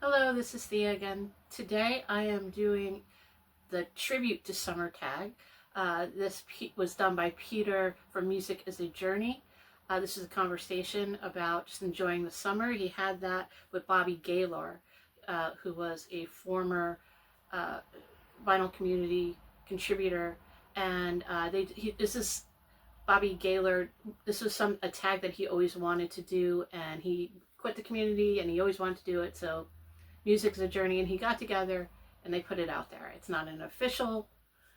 Hello, this is Thea again. Today I am doing the tribute to summer tag. This was done by Peter from Music is a Journey. This is a conversation about just enjoying the summer. He had that with Bobby Gaylor, who was a former vinyl community contributor. And this is Bobby Gaylor. This was a tag that he always wanted to do, and he quit the community and he always wanted to do it. So Music is a Journey, and he got together and they put it out there. It's not an official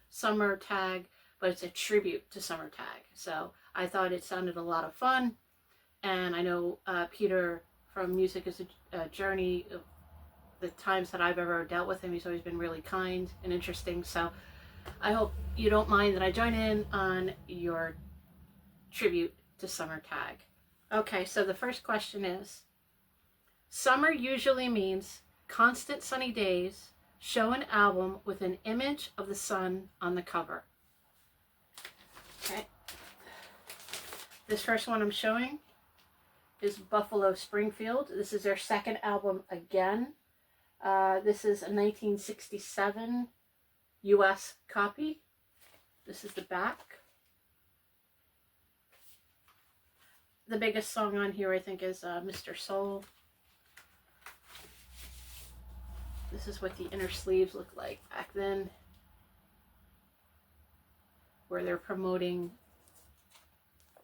summer tag, but it's a tribute to summer tag. So I thought it sounded a lot of fun, and I know Peter from Music is a Journey, the times that I've ever dealt with him, he's always been really kind and interesting. So I hope you don't mind that I join in on your tribute to summer tag. Okay, so the first question is, summer usually means constant sunny days. Show an album with an image of the sun on the cover. Okay. This first one I'm showing is Buffalo Springfield. This is their second album again. This is a 1967 US copy. This is the back. The biggest song on here, I think, is Mr. Soul. This is what the inner sleeves look like back then, where they're promoting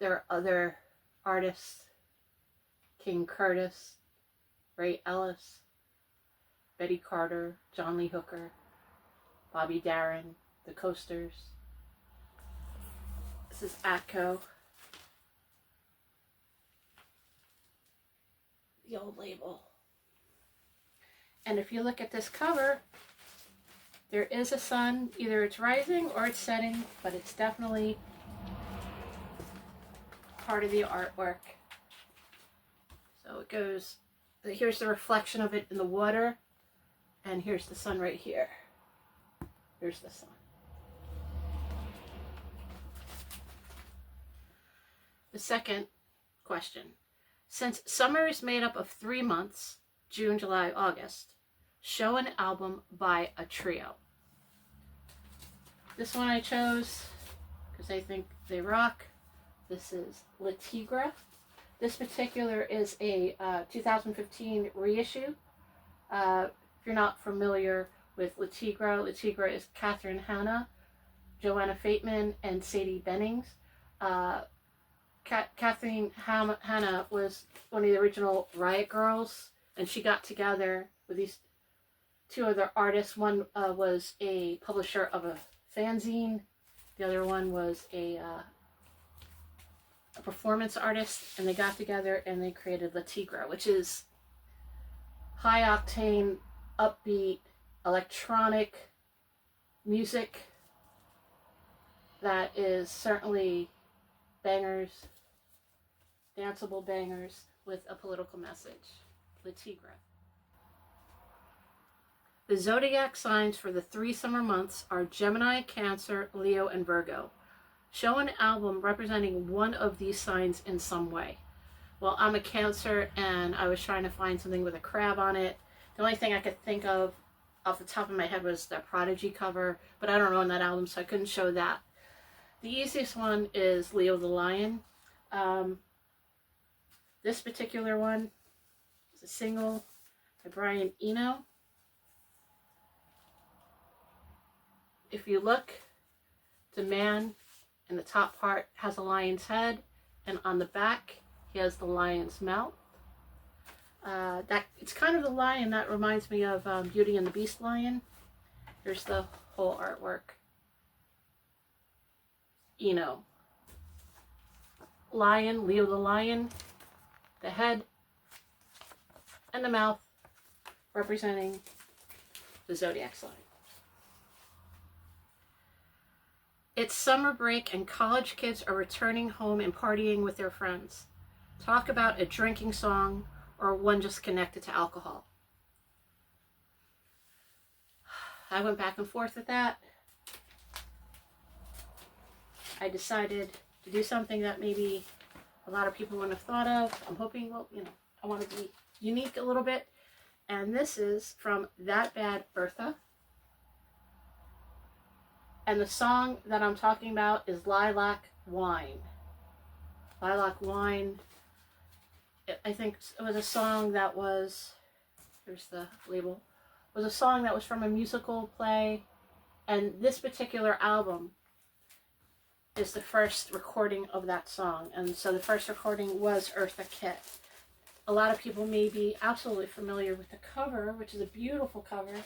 their other artists: King Curtis, Ray Ellis, Betty Carter, John Lee Hooker, Bobby Darin, the Coasters. This is Atco, the old label. And if you look at this cover, there is a sun. Either it's rising or it's setting, but it's definitely part of the artwork. So it goes, here's the reflection of it in the water, and here's the sun right here. Here's the sun. The second question. Since summer is made up of 3 months, June, July, August, show an album by a trio. This one I chose because I think they rock. This is Le Tigre. This particular is a 2015 reissue. If you're not familiar with Le Tigre is Catherine Hanna, Joanna Fateman, and Sadie Bennings. Catherine Hanna was one of the original Riot Girls, and she got together with these two other artists. One was a publisher of a fanzine. The other one was a performance artist, and they got together and they created Le Tigre, which is high octane, upbeat, electronic music that is certainly bangers, danceable bangers with a political message. Le Tigre. The zodiac signs for the 3 summer months are Gemini, Cancer, Leo, and Virgo. Show an album representing one of these signs in some way. Well, I'm a Cancer, and I was trying to find something with a crab on it. The only thing I could think of off the top of my head was the Prodigy cover, but I don't own that album, so I couldn't show that. The easiest one is Leo the Lion. This particular one is a single by Brian Eno. If you look, the man in the top part has a lion's head, and on the back he has the lion's mouth. It's kind of the lion that reminds me of Beauty and the Beast lion. Here's the whole artwork. Eno. Lion, Leo the Lion, the head and the mouth representing the zodiac sign. It's summer break and college kids are returning home and partying with their friends. Talk about a drinking song or one just connected to alcohol. I went back and forth with that. I decided to do something that maybe a lot of people wouldn't have thought of. I'm hoping, well, I want to be unique a little bit. And this is from That Bad Bertha. And the song that I'm talking about is Lilac Wine. Lilac Wine, I think it was a song that was, here's the label, was a song that was from a musical play. And this particular album is the first recording of that song. And so the first recording was Eartha Kitt. A lot of people may be absolutely familiar with the cover, which is a beautiful cover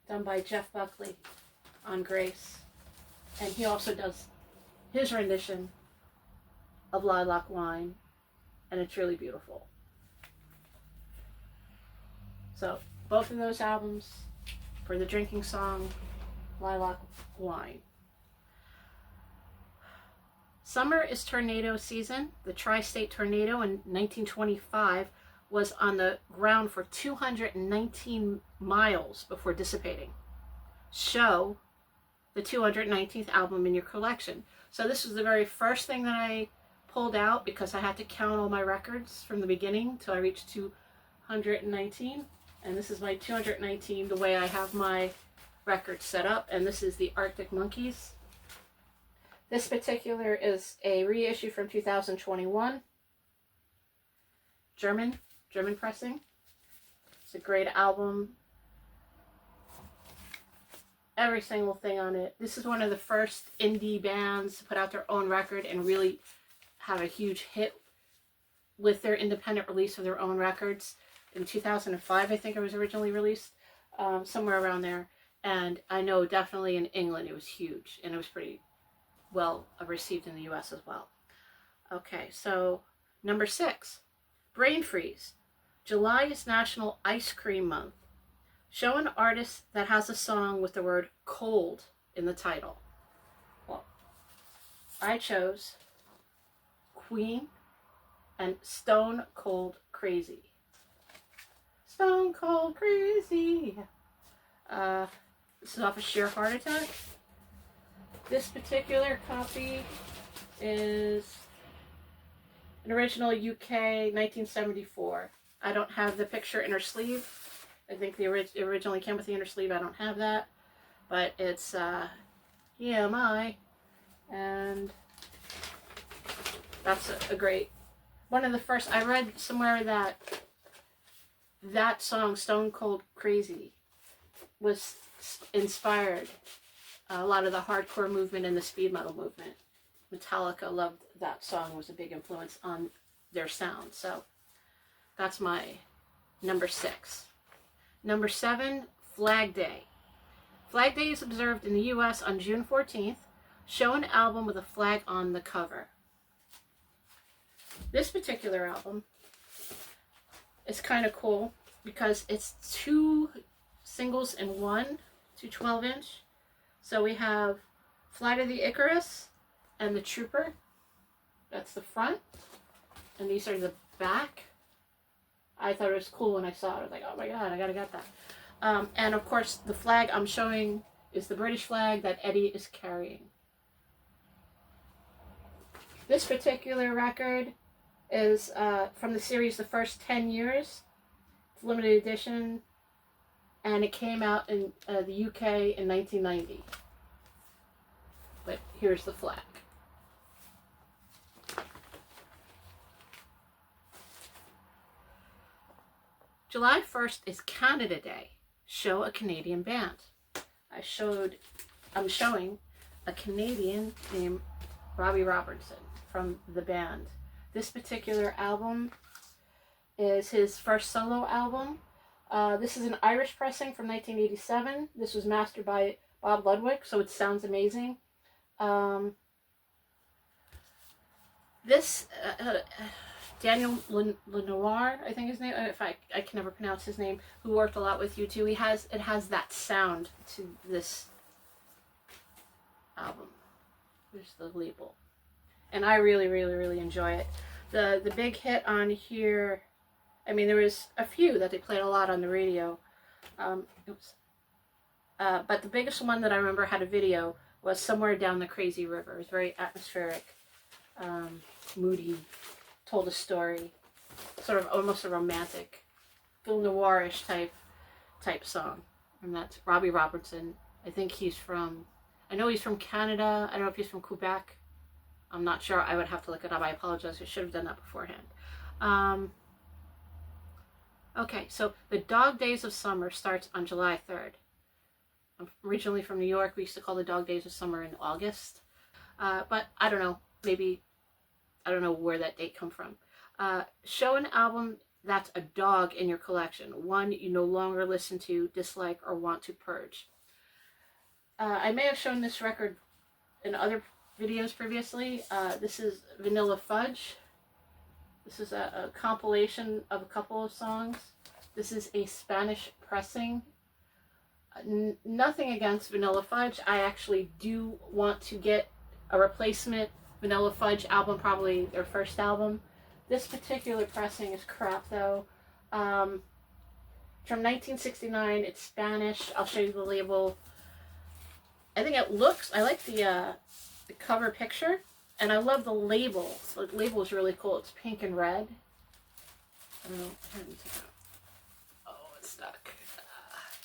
done by Jeff Buckley on Grace. And he also does his rendition of Lilac Wine, and it's really beautiful. So both of those albums for the drinking song, Lilac Wine. Summer is tornado season. The tri-state tornado in 1925 was on the ground for 219 miles before dissipating. Show the 219th album in your collection. So this was the very first thing that I pulled out because I had to count all my records from the beginning till I reached 219. And this is my 219, the way I have my records set up. And this is the Arctic Monkeys. This particular is a reissue from 2021. German pressing. It's a great album. Every single thing on it. This is one of the first indie bands to put out their own record and really have a huge hit with their independent release of their own records. In 2005, I think it was originally released, somewhere around there. And I know definitely in England it was huge, and it was pretty well received in the US as well. Okay, so number 6, Brain Freeze. July is National Ice Cream Month. Show an artist that has a song with the word cold in the title. Well, I chose Queen and Stone Cold Crazy. Stone Cold Crazy. This is off of Sheer Heart Attack. This particular copy is an original UK 1974. I don't have the picture inner sleeve. I think the originally came with the inner sleeve. I don't have that. But it's EMI. And that's a great... One of the first... I read somewhere that song, Stone Cold Crazy, was inspired a lot of the hardcore movement and the speed metal movement. Metallica loved that song, was a big influence on their sound. So that's my number 6. Number 7, Flag Day. Flag Day is observed in the US on June 14th. Show an album with a flag on the cover. This particular album is kind of cool because it's 2 singles in one, 2 12-inch. So we have Flight of the Icarus and the Trooper. That's the front. And these are the back. I thought it was cool when I saw it. I was like, oh my god, I gotta get that. And of course, the flag I'm showing is the British flag that Eddie is carrying. This particular record is from the series The First 10 Years. It's limited edition. And it came out in the UK in 1990. But here's the flag. July 1st is Canada Day. Show a Canadian band. I'm showing a Canadian named Robbie Robertson from the band. This particular album is his first solo album. This is an Irish pressing from 1987. This was mastered by Bob Ludwig, so it sounds amazing. Daniel Lenoir, I think his name, if I can never pronounce his name, who worked a lot with U2, it has that sound to this album. There's the label. And I really, really, really enjoy it. The big hit on here, I mean, there was a few that they played a lot on the radio. But the biggest one that I remember had a video was Somewhere Down the Crazy River. It was very atmospheric, moody, told a story, sort of almost a romantic, film noirish type type song. And that's Robbie Robertson. I think I know he's from Canada. I don't know if he's from Quebec. I'm not sure. I would have to look it up. I apologize. I should have done that beforehand. Okay, so the Dog Days of Summer starts on July 3rd. I'm originally from New York. We used to call the Dog Days of Summer in August. But I don't know. Maybe, I don't know where that date come from. Show an album that's a dog in your collection. One you no longer listen to, dislike, or want to purge. I may have shown this record in other videos previously. This is Vanilla Fudge. This is a compilation of a couple of songs. This is a Spanish pressing. Nothing against Vanilla Fudge. I actually do want to get a replacement Vanilla Fudge album, probably their first album. This particular pressing is crap though. From 1969, it's Spanish. I'll show you the label. I think it looks, I like the cover picture, and I love the label. The label is really cool. It's pink and red. I don't know. Oh, it's stuck.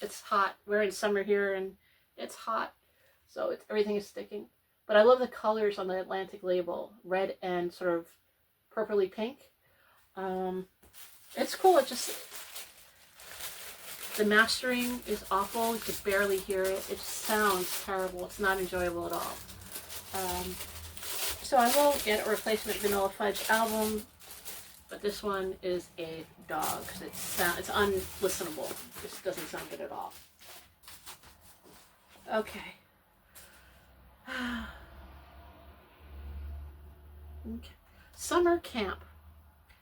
It's hot. We're in summer here, and it's hot, so everything is sticking. But I love the colors on the Atlantic label, red and sort of purpley pink. It's cool. It just, the mastering is awful. You could barely hear it. It sounds terrible. It's not enjoyable at all. So I will get a replacement Vanilla Fudge album, but this one is a dog. It's unlistenable. It just doesn't sound good at all. Okay. Okay. Summer camp.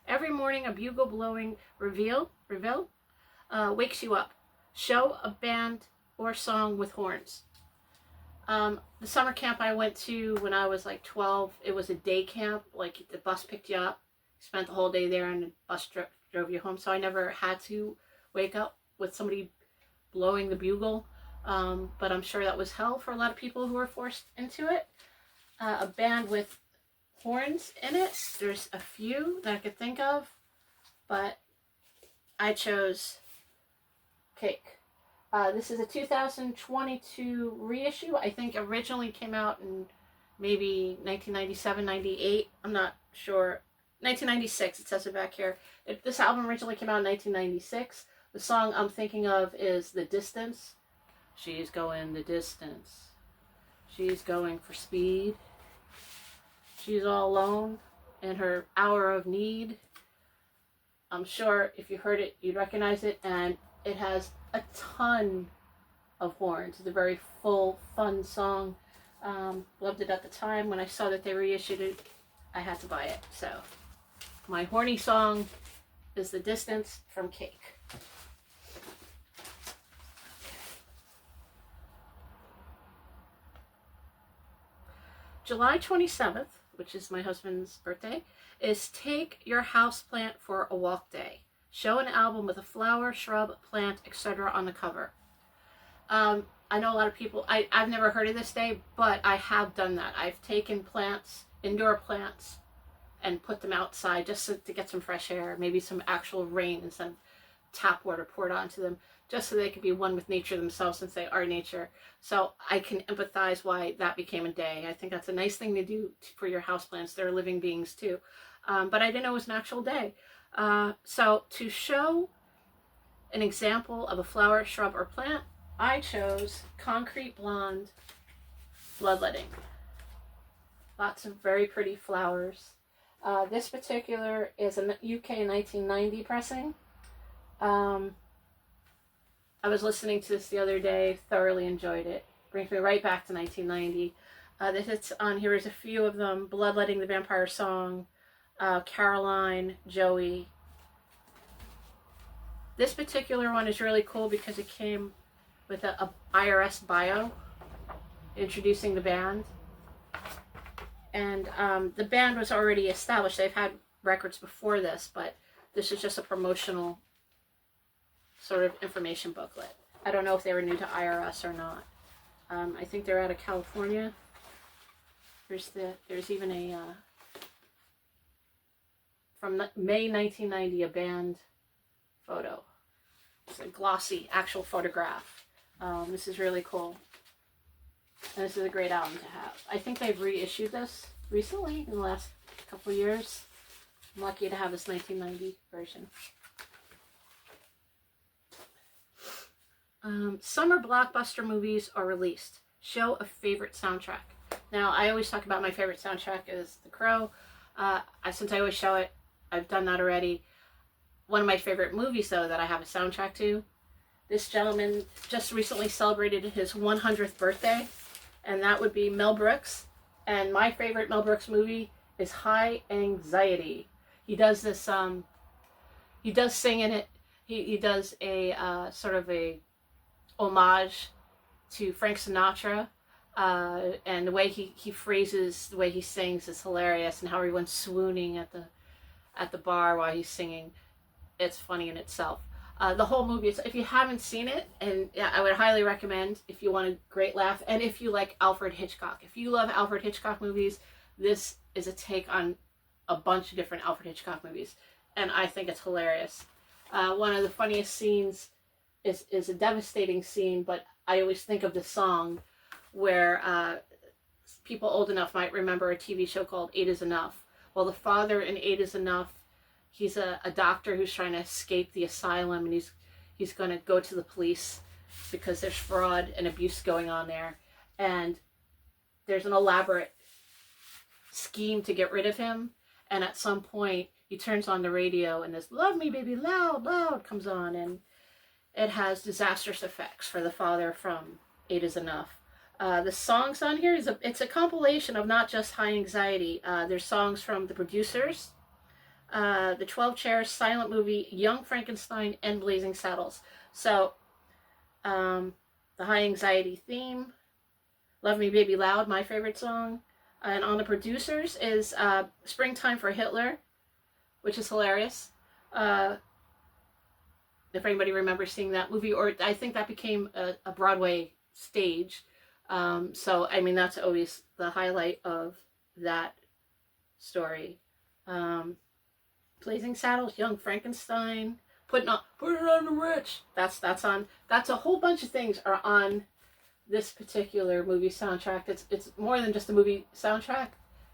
Every morning a bugle blowing reveille wakes you up. Show a band or song with horns. The summer camp I went to when I was like 12, it was a day camp. Like the bus picked you up, spent the whole day there, and the bus drove you home. So I never had to wake up with somebody blowing the bugle. But I'm sure that was hell for a lot of people who were forced into it. A band with horns in it. There's a few that I could think of, but I chose Cake. This is a 2022 reissue. I think originally came out in maybe 1997, 98. I'm not sure. 1996, it says it back here. This album originally came out in 1996. The song I'm thinking of is The Distance. She's going the distance. She's going for speed. She's all alone in her hour of need. I'm sure if you heard it, you'd recognize it. And it has a ton of horns. It's a very full, fun song. Loved it at the time. When I saw that they reissued it, I had to buy it. So my horny song is The Distance from Cake. July 27th, which is my husband's birthday, is Take Your Houseplant for a Walk Day. Show an album with a flower, shrub, plant, etc. on the cover. I know a lot of people, I've never heard of this day, but I have done that. I've taken plants, indoor plants, and put them outside just to get some fresh air, maybe some actual rain instead of tap water poured onto them, just so they could be one with nature themselves since they are nature. So I can empathize why that became a day. I think that's a nice thing to do for your houseplants. They're living beings too. But I didn't know it was an actual day. So to show an example of a flower, shrub, or plant, I chose Concrete Blonde Bloodletting. Lots of very pretty flowers. This particular is a UK 1990 pressing. I was listening to this the other day, thoroughly enjoyed it. Brings me right back to 1990. The hits on here is a few of them: Bloodletting, The Vampire Song, Caroline, Joey. This particular one is really cool because it came with a IRS bio introducing the band. And the band was already established. They've had records before this, but this is just a promotional sort of information booklet. I don't know if they were new to IRS or not. I think they're out of California. There's even a from May 1990 a band photo. It's a glossy actual photograph. This is really cool. And this is a great album to have. I think they've reissued this recently in the last couple years. I'm lucky to have this 1990 version. Summer blockbuster movies are released. Show a favorite soundtrack. Now, I always talk about my favorite soundtrack is The Crow. Since I always show it, I've done that already. One of my favorite movies, though, that I have a soundtrack to, this gentleman just recently celebrated his 100th birthday, and that would be Mel Brooks. And my favorite Mel Brooks movie is High Anxiety. He does this, he does sing in it. He does a sort of a homage to Frank Sinatra, and the way he phrases, the way he sings is hilarious, and how everyone's swooning at the bar while he's singing. It's funny in itself. The whole movie, if you haven't seen it, and yeah, I would highly recommend if you want a great laugh, and if you like Alfred Hitchcock. If you love Alfred Hitchcock movies, this is a take on a bunch of different Alfred Hitchcock movies, and I think it's hilarious. One of the funniest scenes is a devastating scene, but I always think of the song where people old enough might remember a TV show called 8 is Enough. Well, the father in 8 is Enough, he's a doctor who's trying to escape the asylum, and he's going to go to the police because there's fraud and abuse going on there, and there's an elaborate scheme to get rid of him. And at some point he turns on the radio and this "Love Me Baby Loud Loud" comes on, and it has disastrous effects for the father from 8 is Enough. The songs on here, it's a compilation of not just High Anxiety. There's songs from The Producers, The 12 Chairs, Silent Movie, Young Frankenstein, and Blazing Saddles. So, the High Anxiety theme, Love Me Baby Loud, my favorite song. And on The Producers is Springtime for Hitler, which is hilarious. If anybody remembers seeing that movie, or I think that became a Broadway stage. So, I mean, that's always the highlight of that story. Blazing Saddles, Young Frankenstein, Put It on the Rich. That's a whole bunch of things are on this particular movie soundtrack. It's more than just a movie soundtrack.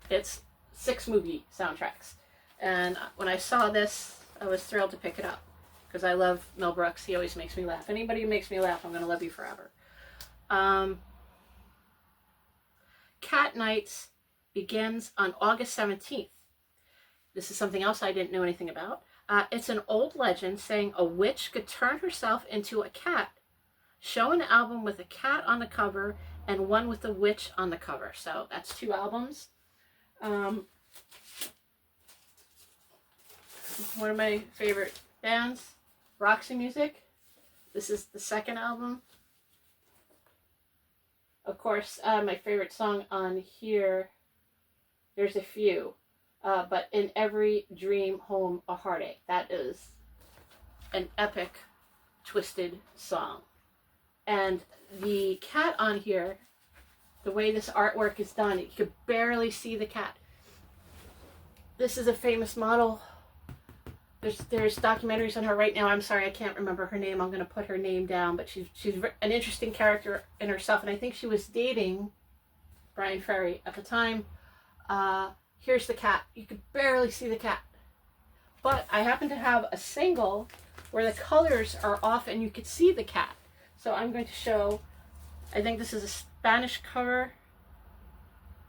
It's 6 movie soundtracks. And when I saw this, I was thrilled to pick it up because I love Mel Brooks. He always makes me laugh. Anybody who makes me laugh, I'm going to love you forever. Cat Nights begins on August 17th. This is something else I didn't know anything about. It's an old legend saying a witch could turn herself into a cat. Show an album with a cat on the cover and one with a witch on the cover. So that's 2 albums. One of my favorite bands, Roxy Music. This is the 2nd album. Of course, my favorite song on here, there's a few, but In Every Dream Home a Heartache. That is an epic, twisted song. And the cat on here, the way this artwork is done, you could barely see the cat. This is a famous model. There's documentaries on her right now. I'm sorry, I can't remember her name. I'm going to put her name down, but she's an interesting character in herself, and I think she was dating Brian Ferry at the time. Here's the cat. You could barely see the cat. But I happen to have a single where the colors are off and you could see the cat. So I'm going to show, I think this is a Spanish cover.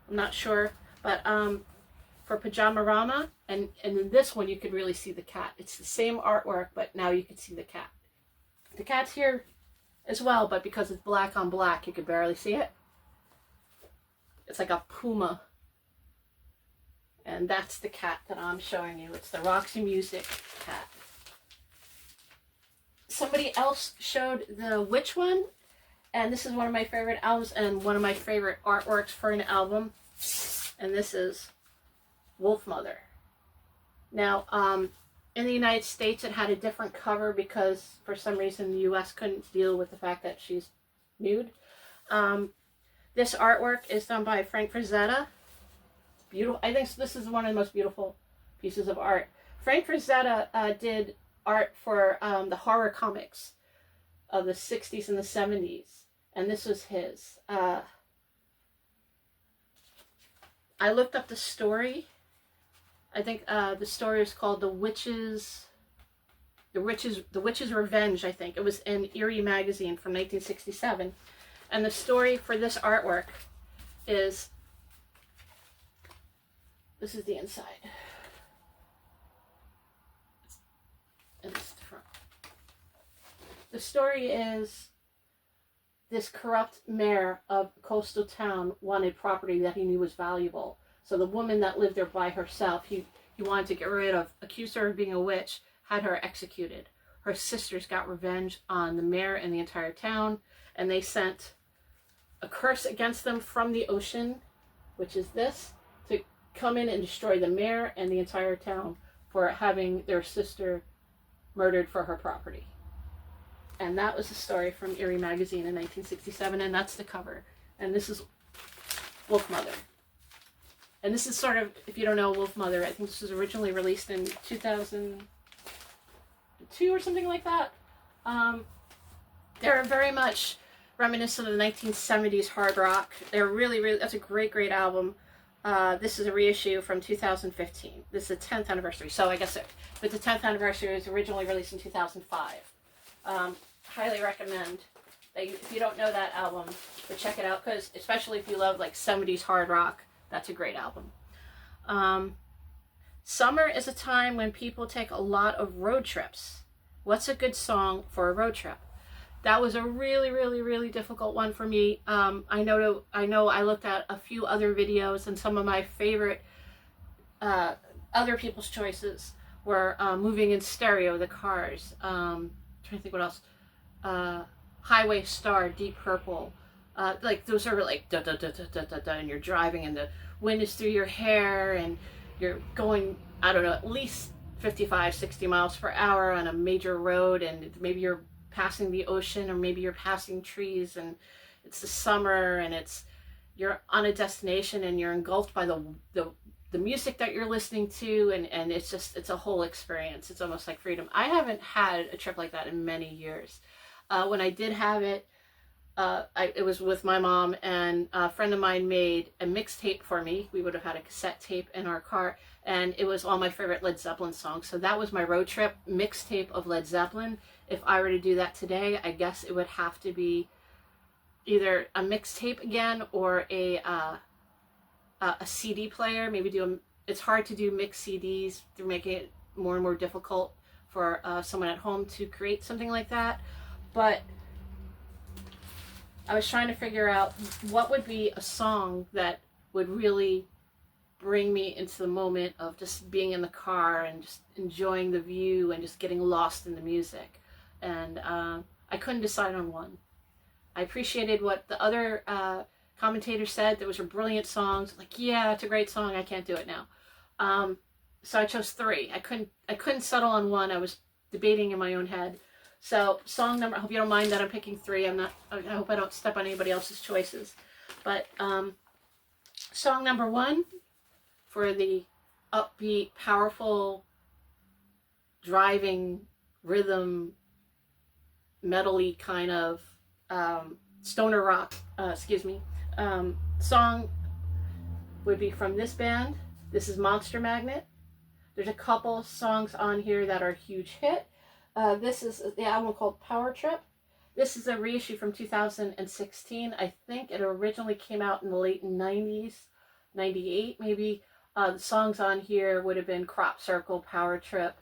I'm not sure, but for Pajama-rama, and in this one you could really see the cat. It's the same artwork, but now you can see the cat. The cat's here as well, but because it's black on black, you could barely see it. It's like a puma. And that's the cat that I'm showing you. It's the Roxy Music cat. Somebody else showed the witch one, and this is one of my favorite albums and one of my favorite artworks for an album. And this is Wolf Mother. Now, in the United States, it had a different cover because for some reason the U.S. couldn't deal with the fact that she's nude. This artwork is done by Frank Frazetta. Beautiful. I think this is one of the most beautiful pieces of art. Frank Frazetta did art for the horror comics of the 60s and the 70s. And this was his. I looked up the story. I think the story is called The Witch's Revenge, I think. It was in Eerie magazine from 1967. And the story for this artwork is, this is the inside. And this is the front. The story is, this corrupt mayor of a coastal town wanted property that he knew was valuable. So the woman that lived there by herself, he wanted to get rid of, accused her of being a witch, had her executed. Her sisters got revenge on the mayor and the entire town, and they sent a curse against them from the ocean, which is this, to come in and destroy the mayor and the entire town for having their sister murdered for her property. And that was the story from Eerie magazine in 1967, and that's the cover. And this is Wolf Mother. And this is sort of, if you don't know Wolf Mother, I think this was originally released in 2002 or something like that. They're very much reminiscent of the 1970s hard rock. They're really, that's a great, great album. This is a reissue from 2015. This is the 10th anniversary. So I guess but the 10th anniversary was originally released in 2005. Highly recommend that if you don't know that album, to check it out, because especially if you love like 70s hard rock, that's a great album. Summer is a time when people take a lot of road trips. What's a good song for a road trip? That was a really, really, really difficult one for me. I know I looked at a few other videos, and some of my favorite other people's choices were Moving in Stereo, The Cars. Trying to think what else. Highway Star, Deep Purple. Like those are like da da da da da da da, and you're driving and the wind is through your hair and you're going, I don't know, at least 55, 60 miles per hour on a major road, and maybe you're passing the ocean or maybe you're passing trees, and it's the summer and you're on a destination and you're engulfed by the music that you're listening to, and it's a whole experience. It's almost like freedom. I haven't had a trip like that in many years. When I did have it, it was with my mom, and a friend of mine made a mixtape for me. We would have had a cassette tape in our car, and it was all my favorite Led Zeppelin songs. So that was my road trip mixtape of Led Zeppelin. If I were to do that today, I guess it would have to be either a mixtape again or a CD player. Maybe it's hard to do mixed CDs. They're making it more and more difficult for someone at home to create something like that. But I was trying to figure out what would be a song that would really bring me into the moment of just being in the car and just enjoying the view and just getting lost in the music. And I couldn't decide on one. I appreciated what the other commentators said. Those were brilliant songs. Like, yeah, it's a great song. I can't do it now. So I chose three. I couldn't settle on one. I was debating in my own head. So song number, I hope you don't mind that I'm picking three. I hope I don't step on anybody else's choices. But song number one, for the upbeat, powerful, driving, rhythm, metal-y kind of stoner rock, song would be from this band. This is Monster Magnet. There's a couple songs on here that are a huge hit. This is the album called Power Trip. This is a reissue from 2016. I think it originally came out in the late 90s, 98 maybe. The songs on here would have been Crop Circle, Power Trip.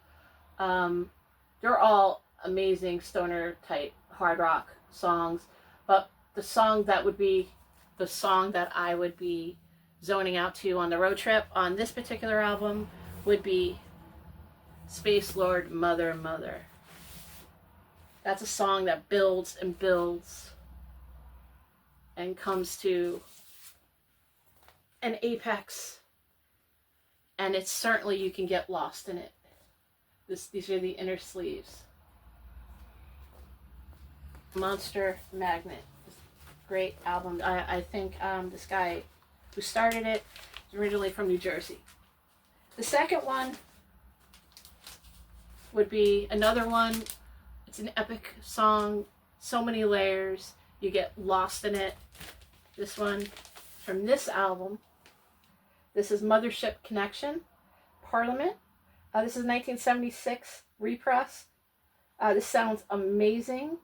They're all amazing stoner type hard rock songs, but the song that would be the song that I would be zoning out to on the road trip on this particular album would be Space Lord, Mother, Mother. That's a song that builds and builds and comes to an apex, and it's certainly, you can get lost in it. These are the inner sleeves. Monster Magnet. Great album. I think this guy who started it is originally from New Jersey. The second one would be another one. It's an epic song, So many layers. You get lost in it. This one from this album. This is Mothership Connection, Parliament. This is 1976 repress. This sounds amazing.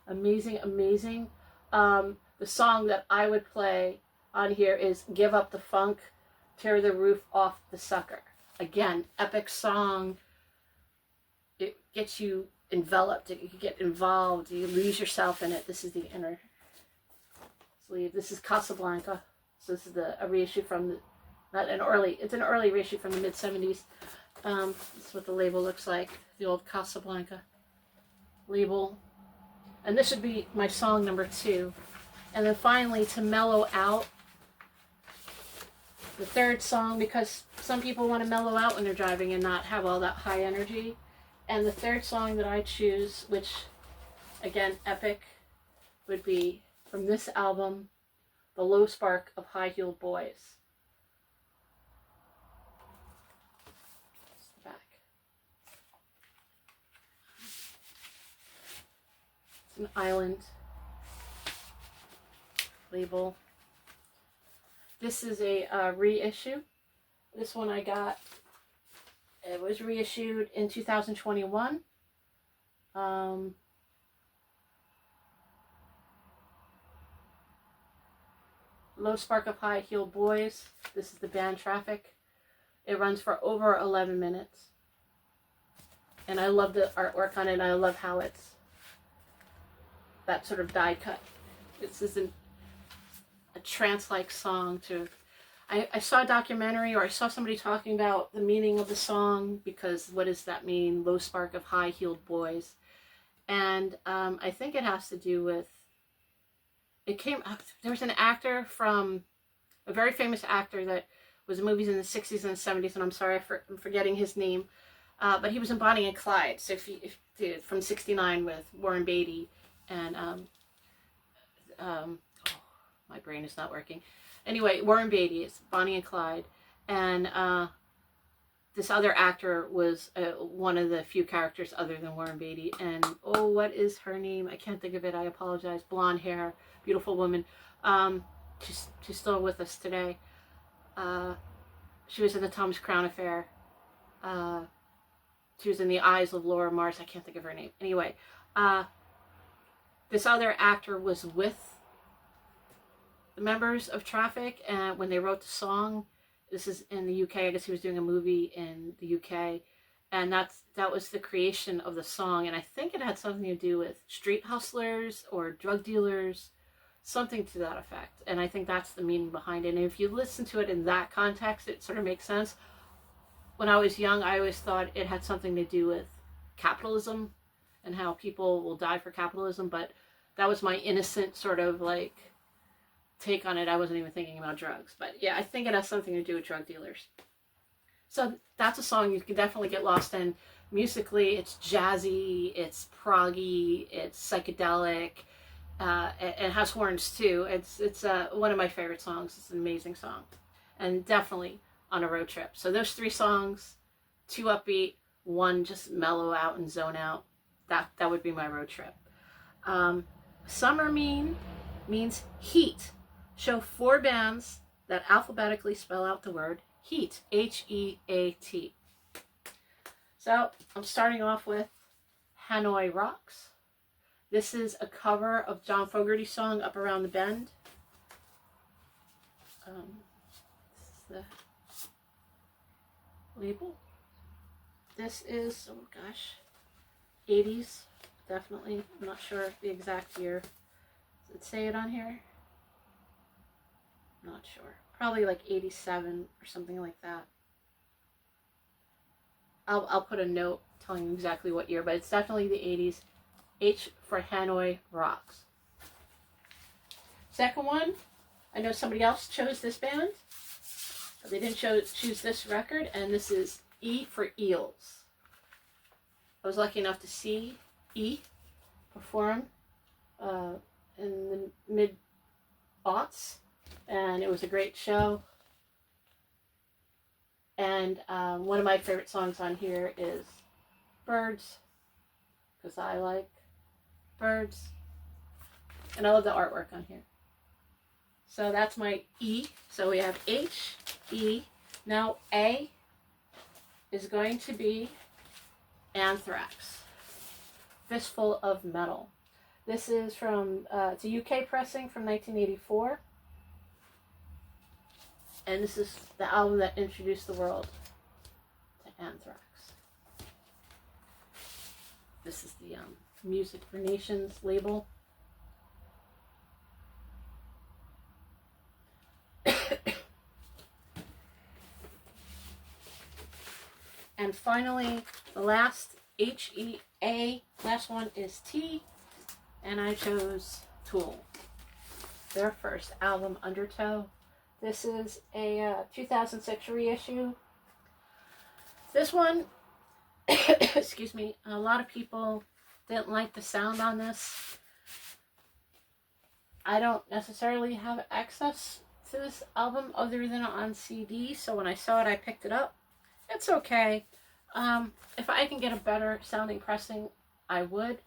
Amazing, amazing. The song that I would play on here is Give Up the Funk, Tear the Roof Off the Sucker. Again, epic song. It gets you enveloped. You get involved. You lose yourself in it. This is the inner sleeve. This is Casablanca. So this is a reissue from the, it's an early reissue from the mid-70s. This is what the label looks like. The old Casablanca label. And this would be my song number 2. And then finally, to mellow out, the third song, because some people want to mellow out when they're driving and not have all that high energy. And the third song that I choose, which, again, epic, would be from this album, The Low Spark of High-Heeled Boys. That's the back. It's an island label. This is a reissue. This one I got, it was reissued in 2021. Low Spark of High-Heeled Boys. This is the band Traffic. It runs for over 11 minutes. And I love the artwork on it. And I love how it's that sort of die cut. This isn't a trance-like song to... I saw a documentary, or I saw somebody talking about the meaning of the song, because what does that mean? Low spark of high-heeled boys. And I think it has to do with... There was an actor from... A very famous actor that was in movies in the 60s and the 70s, and I'm sorry I'm forgetting his name. But he was in Bonnie and Clyde, so from 69 with Warren Beatty. And... my brain is not working. Anyway, Warren Beatty is Bonnie and Clyde, and this other actor was one of the few characters other than Warren Beatty. And oh, what is her name? I can't think of it. I apologize. Blonde hair, beautiful woman. She's still with us today. She was in the Thomas Crown Affair. She was in The Eyes of Laura Mars. I can't think of her name. Anyway, this other actor was with the members of Traffic, and when they wrote the song, this is in the UK, I guess he was doing a movie in the UK, and that was the creation of the song, and I think it had something to do with street hustlers or drug dealers, something to that effect, and I think that's the meaning behind it. And if you listen to it in that context, it sort of makes sense. When I was young, I always thought it had something to do with capitalism and how people will die for capitalism, but that was my innocent sort of like take on it. I wasn't even thinking about drugs, but yeah, I think it has something to do with drug dealers. So that's a song you can definitely get lost in. Musically, it's jazzy, it's proggy, it's psychedelic. It has horns too. It's one of my favorite songs. It's an amazing song, and definitely on a road trip. So those 3 songs, 2 upbeat, 1 just mellow out and zone out. That would be my road trip. Summer means heat. Show 4 bands that alphabetically spell out the word heat. H-E-A-T. So I'm starting off with Hanoi Rocks. This is a cover of John Fogerty's song Up Around the Bend. This is the label. This is, oh gosh, 80s, definitely. I'm not sure the exact year. Does it say it on here? Not sure. Probably like 87 or something like that. I'll put a note telling you exactly what year, but it's definitely the 80s. H for Hanoi Rocks. Second one, I know somebody else chose this band, but they didn't choose this record, and this is E for Eels. I was lucky enough to see E perform in the mid-aughts, and it was a great show. And one of my favorite songs on here is Birds, because I like birds. And I love the artwork on here. So that's my E. So we have H, E. Now A is going to be Anthrax. Fistful of Metal. This is from, it's a UK pressing from 1984. And this is the album that introduced the world to Anthrax. This is the Music for Nations label. And finally, the last H-E-A, last one is T, and I chose Tool. Their first album, Undertow. This is a 2006 reissue. This one, excuse me, a lot of people didn't like the sound on this. I don't necessarily have access to this album other than on CD, so when I saw it, I picked it up. It's okay. If I can get a better sounding pressing, I would.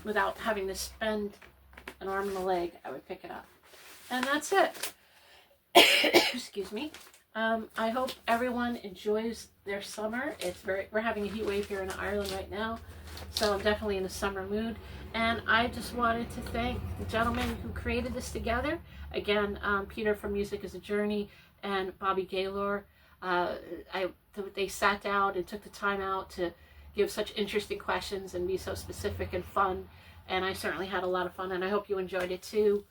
Without having to spend an arm and a leg, I would pick it up. And that's it. Excuse me. I hope everyone enjoys their summer. We're having a heat wave here in Ireland right now, so I'm definitely in a summer mood. And I just wanted to thank the gentlemen who created this together. Again, Peter from Music is a Journey and Bobby Gaylor. They sat down and took the time out to give such interesting questions and be so specific and fun. And I certainly had a lot of fun, and I hope you enjoyed it too.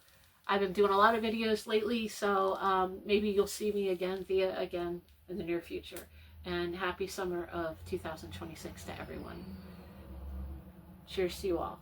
I've been doing a lot of videos lately, so maybe you'll see me again in the near future. And happy summer of 2026 to everyone. Cheers to you all.